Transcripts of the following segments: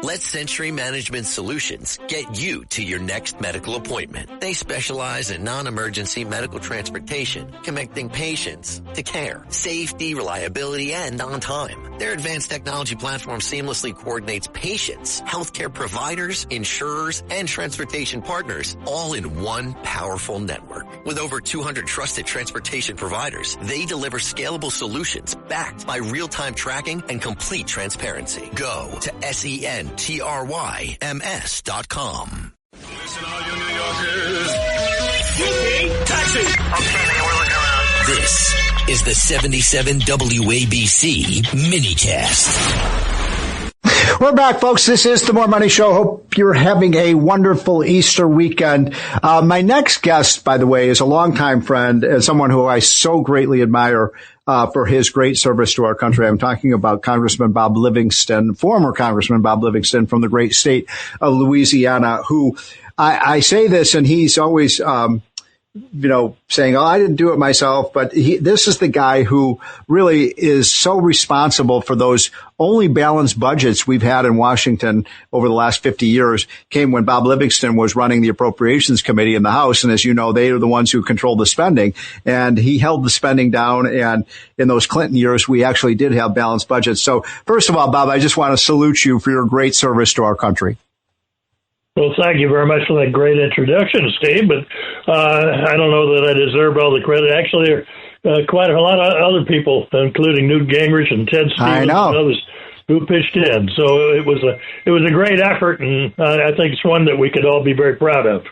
Let Century Management Solutions get you to your next medical appointment. They specialize in non-emergency medical transportation, connecting patients to care, safety, reliability, and on time. Their advanced technology platform seamlessly coordinates patients, healthcare providers, insurers, and transportation partners all in one powerful network. With over 200 trusted transportation providers, they deliver scalable solutions backed by real-time tracking and complete transparency. Go to SENTRYMS.com. Listen, all you New Yorkers. Taxi. Okay, we're looking around. This is the 77 WABC minicast. We're back, folks. This is the More Money Show. Hope you're having a wonderful Easter weekend. My next guest, by the way, is a longtime friend and someone who I so greatly admire for his great service to our country. I'm talking about Congressman Bob Livingston, former Congressman Bob Livingston from the great state of Louisiana, who I say this, and he's always saying, oh, I didn't do it myself. But this is the guy who really is so responsible for those only balanced budgets we've had in Washington over the last 50 years came when Bob Livingston was running the Appropriations Committee in the House. And as you know, they are the ones who control the spending. And he held the spending down. And in those Clinton years, we actually did have balanced budgets. So first of all, Bob, I just want to salute you for your great service to our country. Well, thank you very much for that great introduction, Steve, but I don't know that I deserve all the credit. Actually, there are quite a lot of other people, including Newt Gingrich and Ted Stevens and others, who pitched in. So it was a great effort, and I think it's one that we could all be very proud of.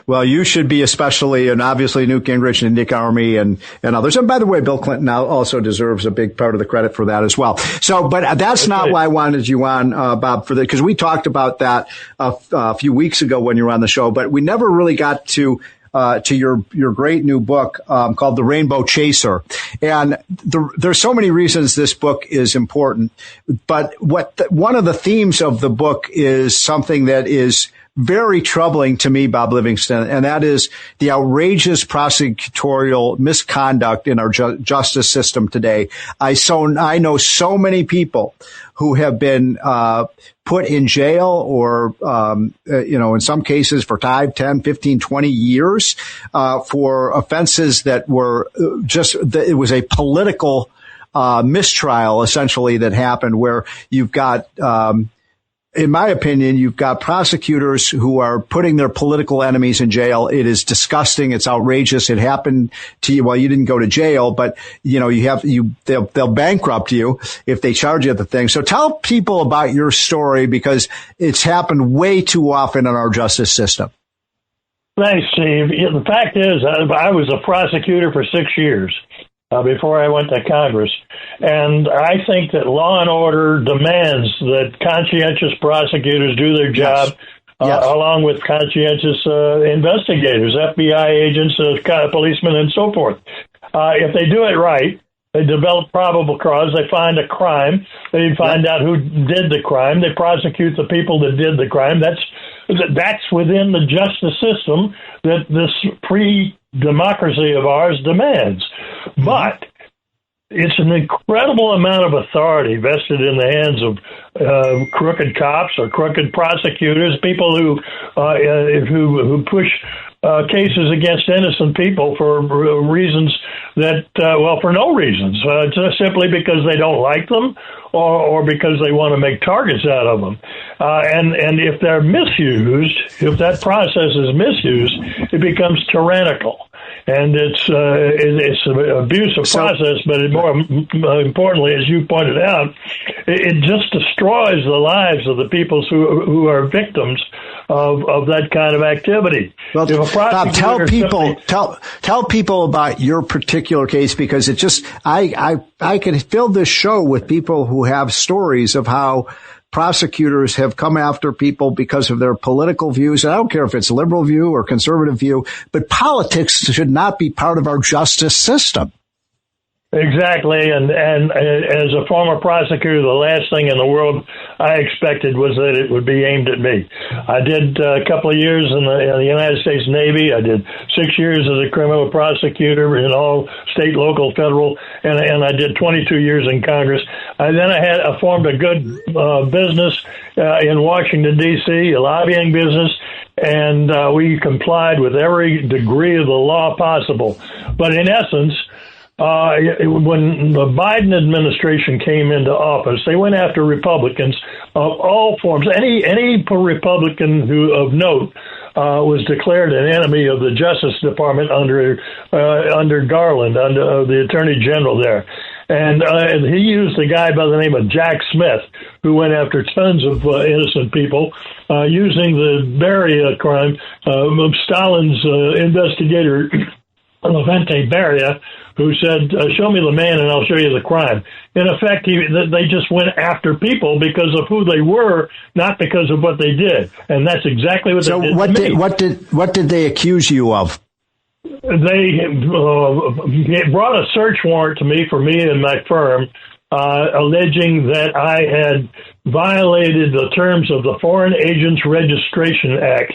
Well, you should be especially, and obviously Newt Gingrich and Dick Armey and others. And by the way, Bill Clinton now also deserves a big part of the credit for that as well. So, but that's not why I wanted you on, Bob, for that, because we talked about that a few weeks ago when you were on the show, but we never really got to your great new book, called The Rainbow Chaser. And there's so many reasons this book is important, but one of the themes of the book is something that is very troubling to me, Bob Livingston, and that is the outrageous prosecutorial misconduct in our justice system today. I know so many people who have been put in jail or, in some cases for 5, 10, 15, 20 years for offenses that were it was a political mistrial, essentially, that happened where you've got in my opinion, you've got prosecutors who are putting their political enemies in jail. It is disgusting. It's outrageous. It happened to you. Well, you didn't go to jail, but they'll bankrupt you if they charge you at the thing. So tell people about your story, because it's happened way too often in our justice system. Thanks, Steve. The fact is, I was a prosecutor for 6 years. Before I went to Congress. And I think that law and order demands that conscientious prosecutors do their job, along with conscientious investigators, FBI agents, policemen, and so forth. If they do it right, they develop probable cause, they find a crime, they find out who did the crime, they prosecute the people that did the crime. That's within the justice system that this free democracy of ours demands. But it's an incredible amount of authority vested in the hands of crooked cops or crooked prosecutors, people who push cases against innocent people for reasons that, for no reasons, just simply because they don't like them or because they want to make targets out of them. And if they're misused, if that process is misused, it becomes tyrannical. And it's an abusive process, but more importantly, as you pointed out, it just destroys the lives of the people who are victims of that kind of activity. Well, Bob, tell people about your particular case, because it just I can fill this show with people who have stories of how prosecutors have come after people because of their political views. And I don't care if it's liberal view or conservative view, but politics should not be part of our justice system. Exactly, and as a former prosecutor, the last thing in the world I expected was that it would be aimed at me. I did a couple of years in the United States Navy. I did 6 years as a criminal prosecutor in all state, local, federal, and I did 22 years in Congress. I formed a good business in Washington, D.C., a lobbying business, and we complied with every degree of the law possible. But in essence, when the Biden administration came into office, they went after Republicans of all forms. Any Republican who of note was declared an enemy of the Justice Department under Garland, under the Attorney General there. And he used a guy by the name of Jack Smith, who went after tons of innocent people, using the Beria crime of Stalin's investigator, Levente Beria, who said, show me the man and I'll show you the crime. In effect, they just went after people because of who they were, not because of what they did. And that's exactly what they did. So what did they accuse you of? They brought a search warrant to me for me and my firm, alleging that I had violated the terms of the Foreign Agents Registration Act,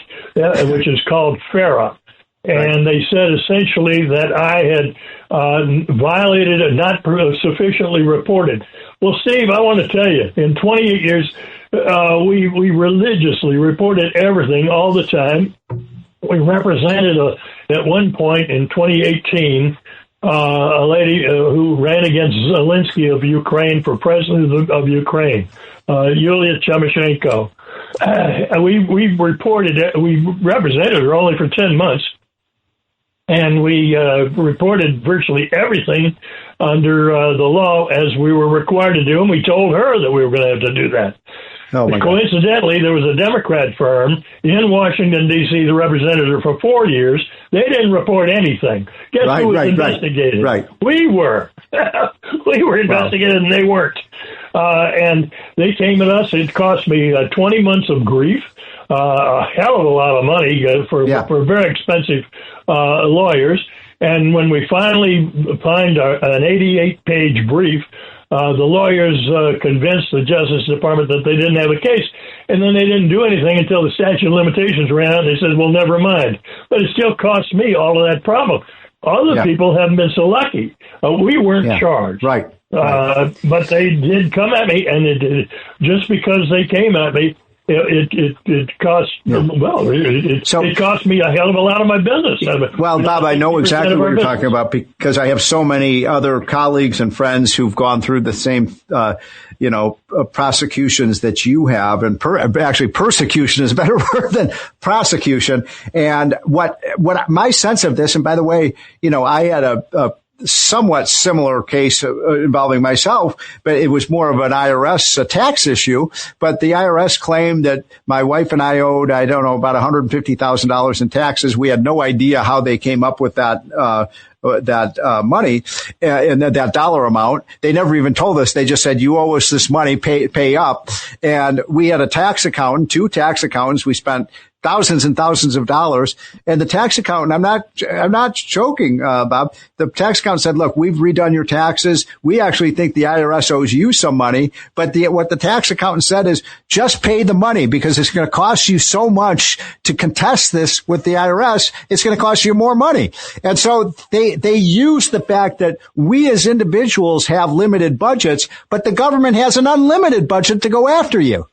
which is called FARA. And they said essentially that I had violated it, not sufficiently reported. Well, Steve, I want to tell you, in 28 years, we religiously reported everything all the time. We represented, at one point in 2018, a lady who ran against Zelensky of Ukraine for president of Ukraine, Yulia Tymoshenko. We represented her only for 10 months. And we reported virtually everything under the law as we were required to do, and we told her that we were going to have to do that. Oh, my Coincidentally, there was a Democrat firm in Washington, D.C. that represented her for 4 years. They didn't report anything. Guess who was investigated? Right. We were. We were investigated, and they weren't. And they came at us. It cost me 20 months of grief, a hell of a lot of money for very expensive lawyers. And when we finally find an 88-page brief, the lawyers convinced the Justice Department that they didn't have a case, and then they didn't do anything until the statute of limitations ran out. They said, well, never mind. But it still cost me all of that problem. Other people haven't been so lucky. We weren't charged. Right. But they did come at me, and just because they came at me, it cost it cost me a hell of a lot of my business. Well, Bob, I know exactly what you're talking about because I have so many other colleagues and friends who've gone through the same prosecutions that you have, and actually persecution is a better word than prosecution. And what my sense of this, and by the way, I had a somewhat similar case involving myself, but it was more of an IRS tax issue. But the IRS claimed that my wife and I owed, I don't know, about $150,000 in taxes. We had no idea how they came up with that money and that dollar amount. They never even told us. They just said, you owe us this money, pay up. And we had a tax accountant, 2 tax accountants. We spent thousands and thousands of dollars. And the tax accountant, I'm not joking, Bob. The tax accountant said, look, we've redone your taxes. We actually think the IRS owes you some money. But what the tax accountant said is just pay the money because it's going to cost you so much to contest this with the IRS. It's going to cost you more money. And so they use the fact that we as individuals have limited budgets, but the government has an unlimited budget to go after you.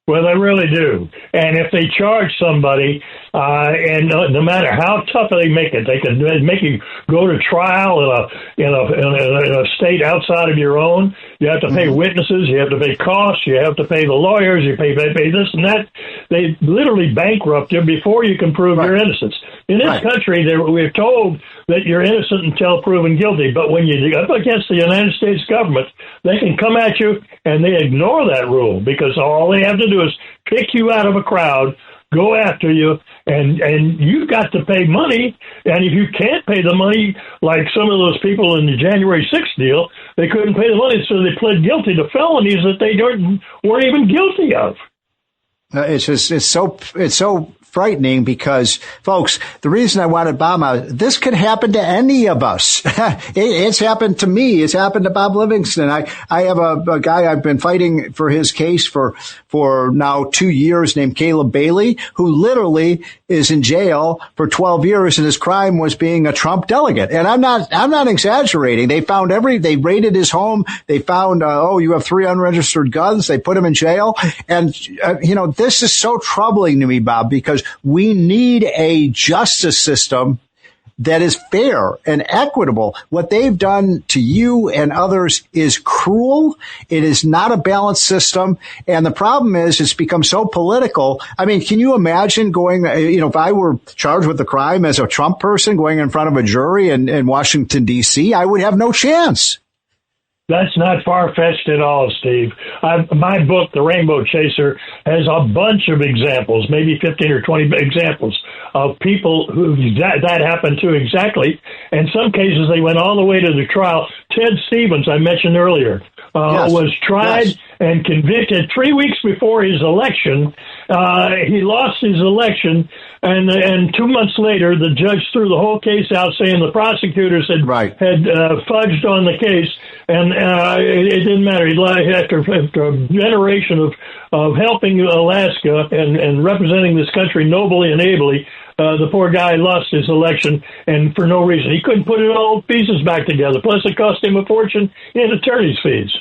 Well, they really do. And if they charge somebody, and no matter how tough they make it, they can make you go to trial in a state outside of your own. You have to pay witnesses. You have to pay costs. You have to pay the lawyers. You pay this and that. They literally bankrupt you before you can prove your innocence. In this country, we're told that you're innocent until proven guilty. But when you go up against the United States government, they can come at you and they ignore that rule because all they have to do is pick you out of a crowd, go after you, and you've got to pay money. And if you can't pay the money, like some of those people in the January 6th deal, they couldn't pay the money, so they pled guilty to felonies that they weren't even guilty of. It's so frightening because, folks, the reason I wanted Bob out, this could happen to any of us. It's happened to me. It's happened to Bob Livingston. I have a guy I've been fighting for his case for now 2 years named Caleb Bailey, who literally is in jail for 12 years, and his crime was being a Trump delegate. And I'm not exaggerating. They raided his home. They found, you have 3 unregistered guns. They put him in jail. And, this is so troubling to me, Bob, because we need a justice system that is fair and equitable. What they've done to you and others is cruel. It is not a balanced system. And the problem is it's become so political. I mean, can you imagine going, if I were charged with a crime as a Trump person going in front of a jury in Washington, D.C., I would have no chance. That's not far-fetched at all, Steve. My book, The Rainbow Chaser, has a bunch of examples, maybe 15 or 20 examples of people who that happened to exactly. In some cases, they went all the way to the trial. Ted Stevens, I mentioned earlier, was tried and convicted 3 weeks before his election. He lost his election, and 2 months later, the judge threw the whole case out, saying the prosecutors had fudged on the case, and it didn't matter. After a generation of helping Alaska and representing this country nobly and ably, the poor guy lost his election, and for no reason. He couldn't put all pieces back together. Plus, it cost him a fortune in attorney's fees.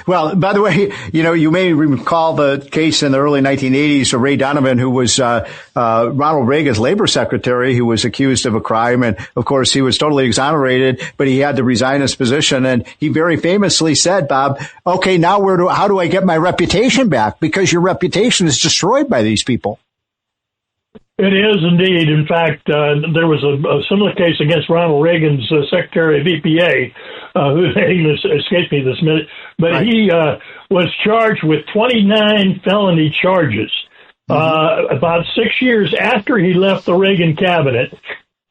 Well, by the way, you may recall the case in the early 1980s of Ray Donovan, who was Ronald Reagan's labor secretary, who was accused of a crime. And, of course, he was totally exonerated, but he had to resign his position. And he very famously said, Bob, okay, now how do I get my reputation back? Because your reputation is destroyed by these people. It is indeed. In fact, there was a similar case against Ronald Reagan's Secretary of EPA, whose name escapes me this minute, but he was charged with 29 felony charges about 6 years after he left the Reagan cabinet,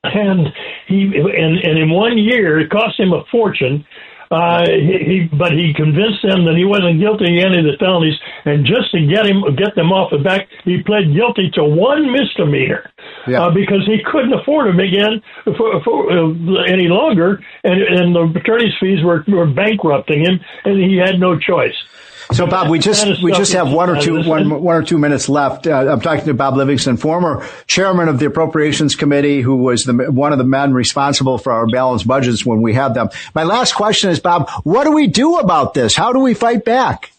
and in 1 year it cost him a fortune. But he convinced them that he wasn't guilty of any of the felonies, and just to get them off the back, he pled guilty to one misdemeanor because he couldn't afford them again for any longer, and the attorney's fees were bankrupting him, and he had no choice. So, Bob, we just have one or two minutes left. I'm talking to Bob Livingston, former chairman of the Appropriations Committee, who was one of the men responsible for our balanced budgets when we had them. My last question is, Bob, what do we do about this? How do we fight back?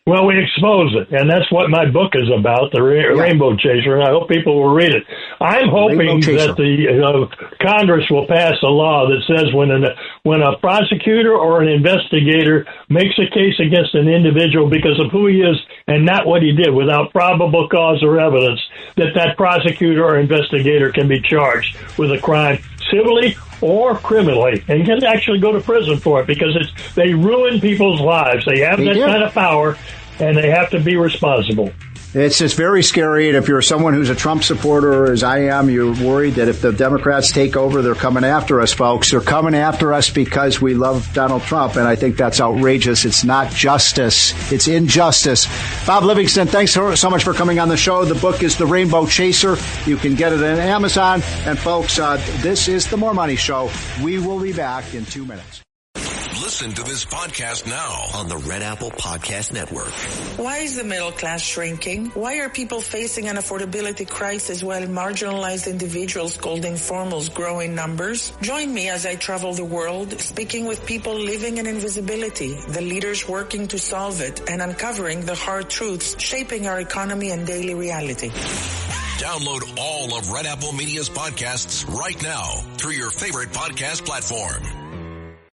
Well, we expose it, and that's what my book is about, the Rainbow Chaser, and I hope people will read it. I'm hoping that the Congress will pass a law that says when a prosecutor or an investigator makes a case against an individual because of who he is and not what he did, without probable cause or evidence, that prosecutor or investigator can be charged with a crime civilly or criminally, and can actually go to prison for it, because they ruin people's lives. They have that kind of power, and they have to be responsible. It's just very scary, and if you're someone who's a Trump supporter, as I am, you're worried that if the Democrats take over, they're coming after us, folks. They're coming after us because we love Donald Trump, and I think that's outrageous. It's not justice. It's injustice. Bob Livingston, thanks so much for coming on the show. The book is The Rainbow Chaser. You can get it on Amazon. And, folks, this is The More Money Show. We will be back in 2 minutes. Listen to this podcast now on the Red Apple Podcast Network. Why is the middle class shrinking? Why are people facing an affordability crisis while marginalized individuals called informals grow in numbers? Join me as I travel the world, speaking with people living in invisibility, the leaders working to solve it, and uncovering the hard truths shaping our economy and daily reality. Download all of Red Apple Media's podcasts right now through your favorite podcast platform.